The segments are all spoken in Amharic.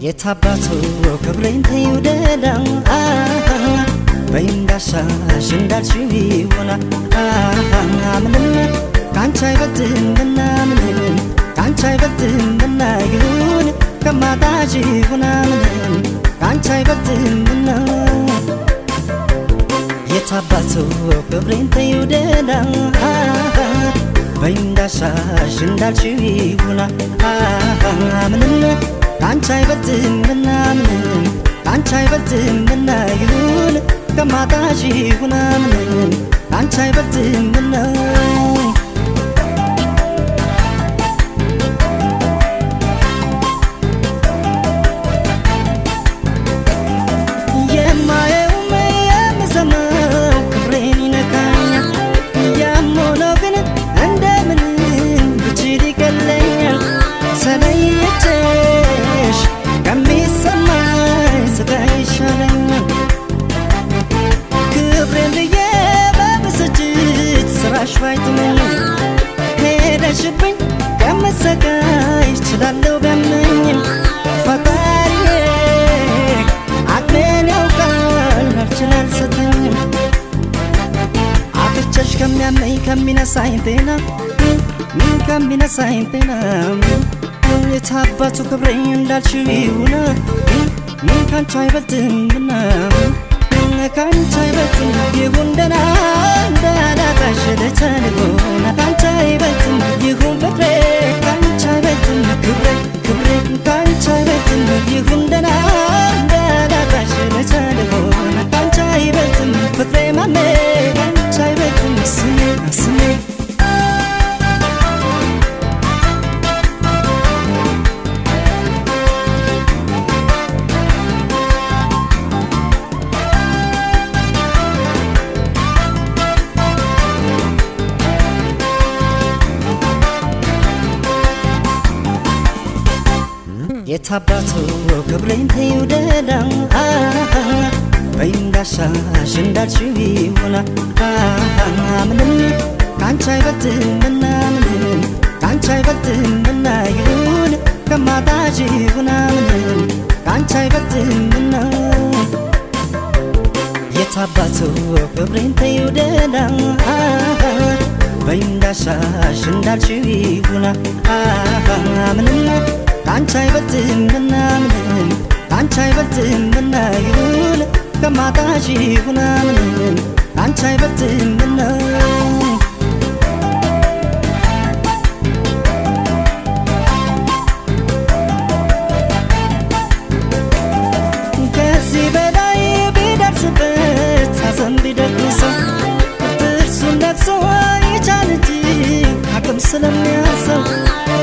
የታባቱ ክብሬን ተይውደዳም በእንዳሻሽ እንዳልሽው ይሆና ምንም ካንቺ አይበልጥምና ምንም ካንቺ አይበልጥምና ይሁን ከማጣሽ ይሁና ምንም ካንቺ አይበልጥምና የታባቱ ክብሬን ተይውደዳም በእንዳሻሽ እንዳልሽው ይሆና ምንም ካንቺ አይበልጥምና ምንም ካንቺ አይበልጥምና ይሁን ከማጣሽ ይሁን ምንም ካንቺ አይበልጥምና የማየውም የምሰማው ክብሬን ይነካኛል ያም ሆኖ ግን እንደምንም ብችል ይቀለኛል ተለይቼሽ ከሚሰማኝ ስቃይ ይሻለኛል ክብሬን ብዬ በብስጭት ስራሽ ባይጥመኝ ሄደሽብኝ ከምሰቃይ እችላለሁ ቢያመኝም ፈጣሪዬ አቅሜን ያውቃል አልችል አልሰጠኝም አጥቼሽ ከሚያመኝ ከሚነሳኝ ጤና ከሚነሳኝ ጤና የታባቱ ክብሬ እንዳልሽው ይሁን ካንቺ አይበልጥምና ካንቺ አይበልጥም ይሁን ደህና እንዳላጣሽ ልቻልሆን ካንቺ አይበልጥም ይሁን ፍቅሬ ካንቺ አይበልጥም ክብሬ ክብሬ ካንቺ አይበልጥም ይሁን ደህና እንዳላጣሽ ልቻልሆን ካንቺ አይበልጥም ፍቅሬ ማሜ ካንቺ አይበልጥም ስሜ ስሜ የታባቱ ክብሬን ተይውደዳም በእንዳሻሽ እንዳልሽው ይሆና ምንም ካንቺ አይበልጥምና ምንም ካንቺ አይበልጥምና ይሁን ከማጣሽ ይሁን ምንም ካንቺ አይበልጥምና የታባቱ ክብሬን ተይውደዳም በእንዳሻሽ እንዳልሽው ይሆና ምንም ካንቺ አይበልጥምና ምንም ካንቺ አይበልጥምና ይሁን ከማጣሽ ይሁን ምንም ካንቺ አይበልጥምና ከዚህ በላይ ቢደርስበት ሐዘን ቢደግሰው ጥርሱን ነክሶ ይቻል እንጂ አቅም ስለሚያንሰው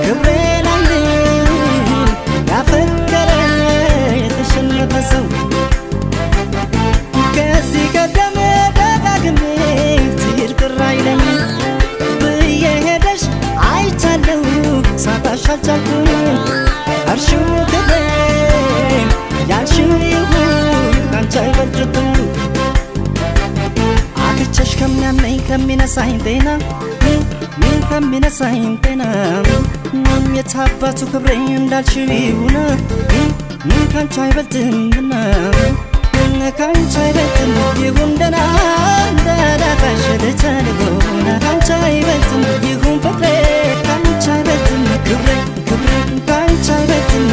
ክብሬን ያፈቀረ የተሸነፈ ሰው ከዚህ ቀደም ደጋግሜ ትሄድ ቅር አይለኝም ብዬ ሄደሽ አይቻለሁ ሳጣሽ አልቻልኩም አልሽው ክብሬን ያልሽው ይሁን ካንቺ አይበልጥም አጥቼሽ ከሚያመኝ ከሚነሳኝ ጤና ከሚነሳኝ ጤና የታባቱ ክብሬ እንዳልሽው ይሁን ካንቺ አይበልጥምና ካንቺ አይበልጥም ይሁን ደህና እንዳላጣሽ ልቻልሆን ካንቺ አይበልጥም ይሁን ፍቅሬ ካንቺ አይበልጥም ክብሬ ክብሬ ካንቺ አይበልጥም